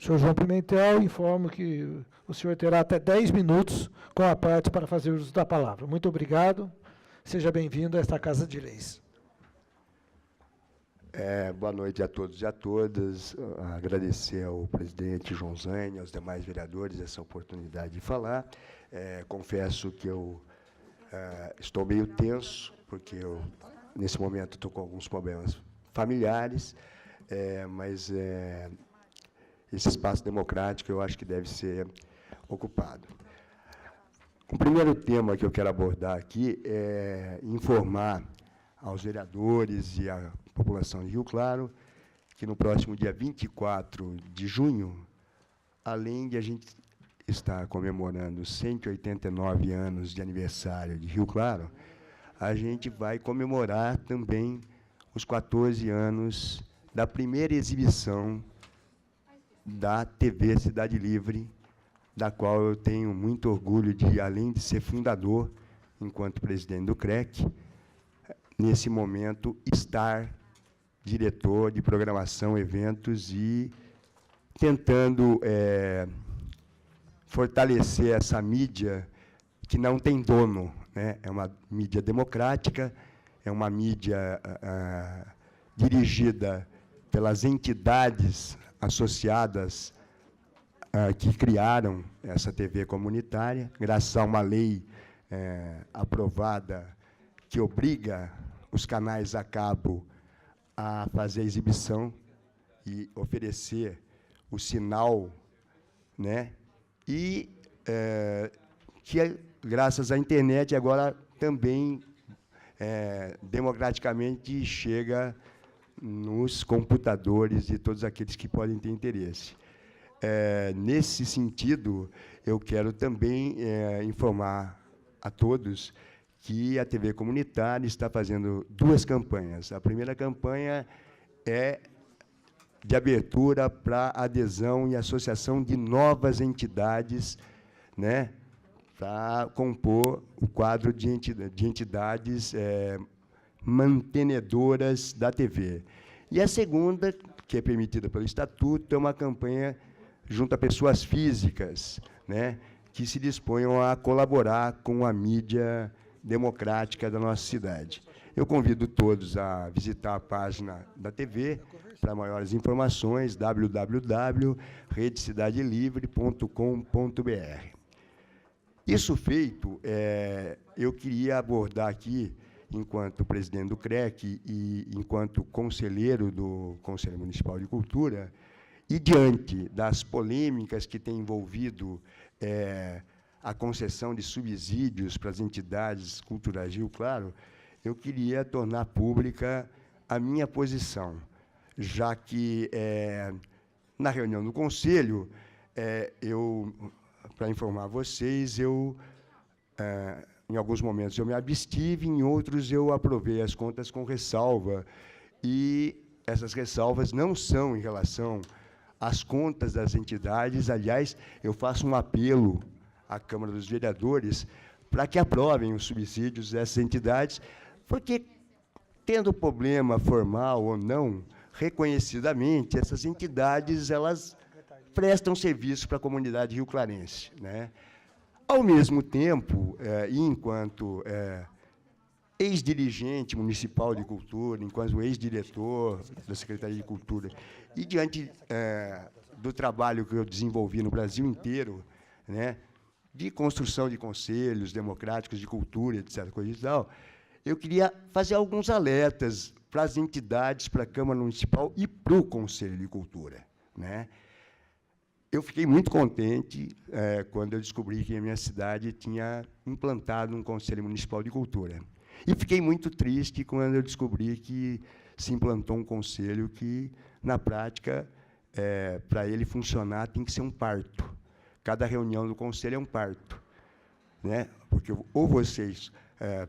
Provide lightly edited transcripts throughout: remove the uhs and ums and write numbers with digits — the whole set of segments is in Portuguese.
Senhor João Pimentel, informo que o senhor terá até 10 minutos com a parte para fazer uso da palavra. Muito obrigado. Seja bem-vindo a esta Casa de Leis. Boa noite a todos e a todas. Agradecer ao presidente João Zani, aos demais vereadores, essa oportunidade de falar. Confesso que eu estou meio tenso, porque eu, nesse momento, estou com alguns problemas familiares, mas esse espaço democrático eu acho que deve ser ocupado. O primeiro tema que eu quero abordar aqui é informar aos vereadores e à população de Rio Claro que no próximo dia 24 de junho, além de a gente estar comemorando 189 anos de aniversário de Rio Claro, a gente vai comemorar também os 14 anos da primeira exibição da TV Cidade Livre, da qual eu tenho muito orgulho de, além de ser fundador, enquanto presidente do CREC, nesse momento, estar diretor de programação, eventos e tentando fortalecer essa mídia que não tem dono, né? É uma mídia democrática, é uma mídia dirigida pelas entidades associadas que criaram essa TV comunitária, graças a uma lei aprovada que obriga os canais a cabo a fazer a exibição e oferecer o sinal, né? E que, graças à internet, agora também democraticamente chega nos computadores de todos aqueles que podem ter interesse. Nesse sentido, eu quero também informar a todos que a TV comunitária está fazendo 2 campanhas. A primeira campanha é de abertura para adesão e associação de novas entidades, né, para compor o quadro de entidades mantenedoras da TV. E a segunda, que é permitida pelo Estatuto, é uma campanha junto a pessoas físicas, né, que se disponham a colaborar com a mídia democrática da nossa cidade. Eu convido todos a visitar a página da TV para maiores informações, www.redecidadelivre.com.br. Isso feito, eu queria abordar aqui, enquanto presidente do CREC e enquanto conselheiro do Conselho Municipal de Cultura, e diante das polêmicas que têm envolvido a concessão de subsídios para as entidades culturais de Rio Claro, eu queria tornar pública a minha posição, já que, na reunião do Conselho, para informar vocês, em alguns momentos eu me abstive, em outros eu aprovei as contas com ressalva, e essas ressalvas não são em relação às contas das entidades. Aliás, eu faço um apelo à Câmara dos Vereadores para que aprovem os subsídios dessas entidades, porque, tendo problema formal ou não, reconhecidamente, essas entidades elas prestam serviço para a comunidade rioclarense, né? Ao mesmo tempo, e enquanto ex-dirigente municipal de cultura, enquanto ex-diretor da Secretaria de Cultura, e diante do trabalho que eu desenvolvi no Brasil inteiro, né, de construção de conselhos democráticos de cultura, etc., coisa e tal, eu queria fazer alguns alertas para as entidades, para a Câmara Municipal e para o Conselho de Cultura, né? Eu fiquei muito contente quando eu descobri que a minha cidade tinha implantado um Conselho Municipal de Cultura. E fiquei muito triste quando eu descobri que se implantou um conselho que, na prática, para ele funcionar, tem que ser um parto. Cada reunião do conselho é um parto, né? Porque ou vocês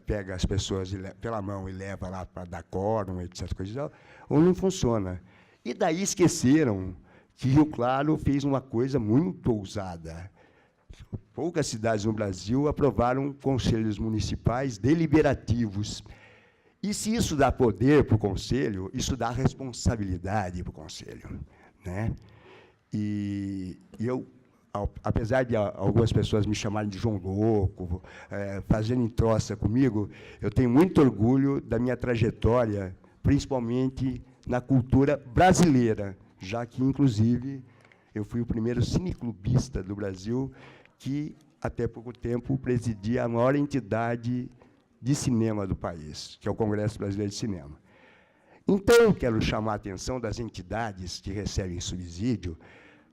pegam as pessoas pela mão e levam lá para dar quórum, etc., coisa e tal, ou não funciona. E daí esqueceram que Rio Claro fez uma coisa muito ousada. Poucas cidades no Brasil aprovaram conselhos municipais deliberativos. E, se isso dá poder para o conselho, isso dá responsabilidade para o conselho, né? E eu, apesar de algumas pessoas me chamarem de João Louco, fazendo troça comigo, eu tenho muito orgulho da minha trajetória, principalmente na cultura brasileira, já que, inclusive, eu fui o primeiro cineclubista do Brasil que, até pouco tempo, presidia a maior entidade de cinema do país, que é o Congresso Brasileiro de Cinema. Então, eu quero chamar a atenção das entidades que recebem subsídio,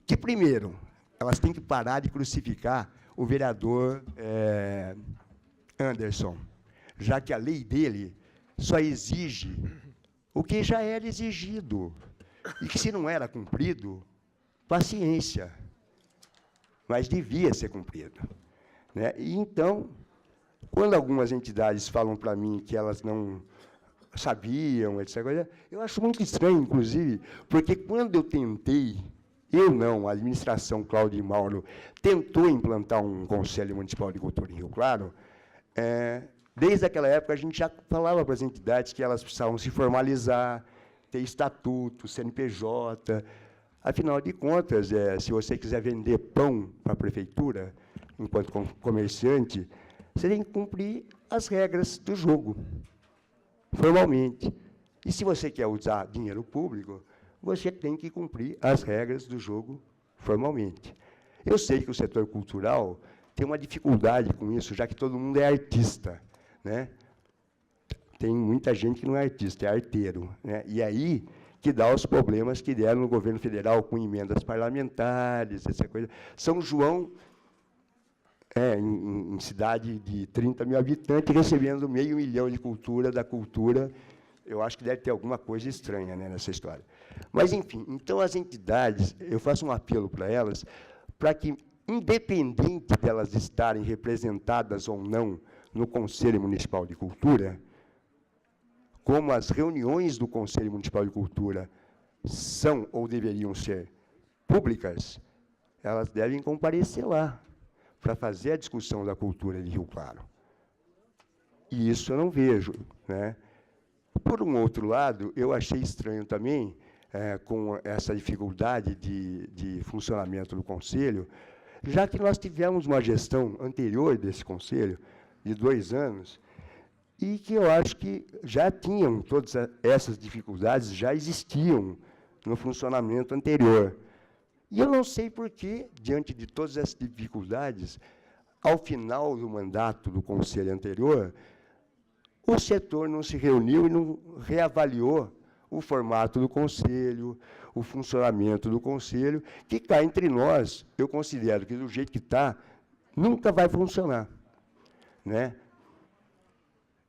que, primeiro, elas têm que parar de crucificar o vereador Anderson, já que a lei dele só exige o que já era exigido, e que, se não era cumprido, paciência, mas devia ser cumprido. Né? E, então, quando algumas entidades falam para mim que elas não sabiam, etc., eu acho muito estranho, inclusive, porque quando eu tentei, a administração Cláudio Mauro tentou implantar um Conselho Municipal de Cultura em Rio Claro, desde aquela época a gente já falava para as entidades que elas precisavam se formalizar, ter estatuto, CNPJ. Afinal de contas, se você quiser vender pão para a prefeitura, enquanto comerciante, você tem que cumprir as regras do jogo, formalmente. E, se você quer usar dinheiro público, você tem que cumprir as regras do jogo formalmente. Eu sei que o setor cultural tem uma dificuldade com isso, já que todo mundo é artista. Né? Tem muita gente que não é artista, é arteiro. Né? E aí que dá os problemas que deram no governo federal com emendas parlamentares, essa coisa. São João, em cidade de 30 mil habitantes, recebendo $500 mil de cultura, da cultura, eu acho que deve ter alguma coisa estranha, né, nessa história. Mas, enfim, então as entidades, eu faço um apelo para elas, para que, independente delas estarem representadas ou não no Conselho Municipal de Cultura, como as reuniões do Conselho Municipal de Cultura são ou deveriam ser públicas, elas devem comparecer lá para fazer a discussão da cultura de Rio Claro. E isso eu não vejo. Né? Por um outro lado, eu achei estranho também, com essa dificuldade de funcionamento do Conselho, já que nós tivemos uma gestão anterior desse Conselho, de 2 anos, e que eu acho que já tinham todas essas dificuldades, já existiam no funcionamento anterior. E eu não sei por que, diante de todas essas dificuldades, ao final do mandato do Conselho anterior, o setor não se reuniu e não reavaliou o formato do Conselho, o funcionamento do Conselho, que cá entre nós, eu considero que, do jeito que está, nunca vai funcionar. Né?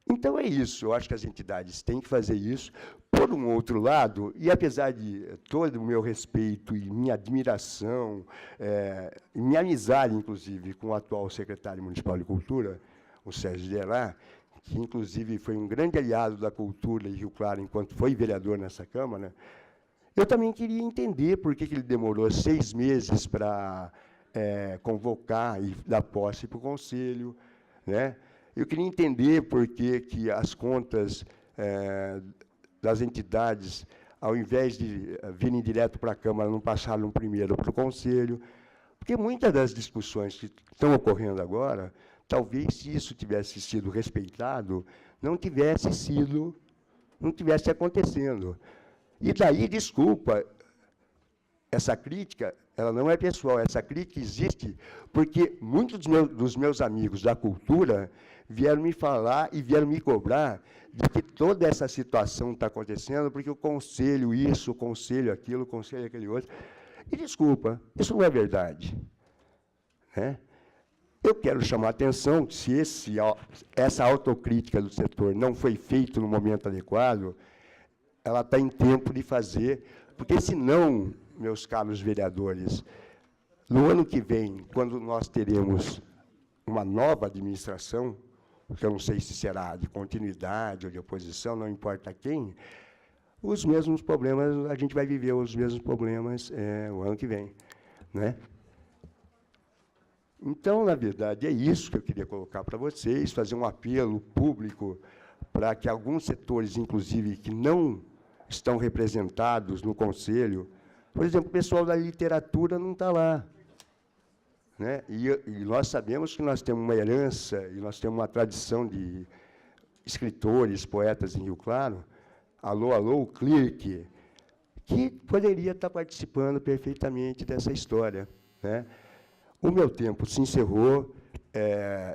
Então, é isso. Eu acho que as entidades têm que fazer isso. Por um outro lado, e apesar de todo o meu respeito e minha admiração, e minha amizade, inclusive, com o atual secretário municipal de Cultura, o Sérgio Derá, que, inclusive, foi um grande aliado da cultura em Rio Claro, enquanto foi vereador nessa Câmara, eu também queria entender por que ele demorou 6 meses para convocar e dar posse para o Conselho. Né? Eu queria entender por que as contas das entidades, ao invés de virem direto para a Câmara, não passaram primeiro para o Conselho. Porque muitas das discussões que estão ocorrendo agora, talvez, se isso tivesse sido respeitado, não tivesse acontecendo. E daí, desculpa, essa crítica, ela não é pessoal, essa crítica existe porque muitos dos meus amigos da cultura vieram me falar e vieram me cobrar de que toda essa situação está acontecendo porque o Conselho isso, o Conselho aquilo, o Conselho aquele outro. E, desculpa, isso não é verdade. Né? Eu quero chamar a atenção que, se essa autocrítica do setor não foi feita no momento adequado, ela está em tempo de fazer, porque, senão, meus caros vereadores, no ano que vem, quando nós teremos uma nova administração, que eu não sei se será de continuidade ou de oposição, não importa quem, os mesmos problemas, a gente vai viver os mesmos problemas o ano que vem. Né? Então, na verdade, é isso que eu queria colocar para vocês, fazer um apelo público para que alguns setores, inclusive, que não estão representados no Conselho, Por exemplo, o pessoal da literatura não está lá. Né? E nós sabemos que nós temos uma herança, e nós temos uma tradição de escritores, poetas em Rio Claro, alô, o Clerc, que poderia estar participando perfeitamente dessa história. Né? O meu tempo se encerrou,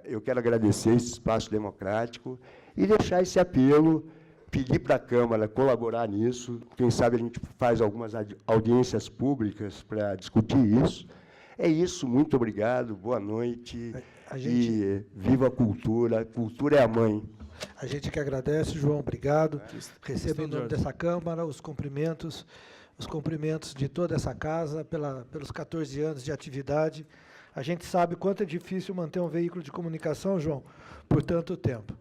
eu quero agradecer esse espaço democrático e deixar esse apelo, pedir para a Câmara colaborar nisso, quem sabe a gente faz algumas audiências públicas para discutir isso. É isso, muito obrigado, boa noite, e viva a cultura é a mãe. A gente que agradece, João, obrigado. Receba em nome dessa Câmara os cumprimentos de toda essa casa pelos 14 anos de atividade. A gente sabe quanto é difícil manter um veículo de comunicação, João, por tanto tempo.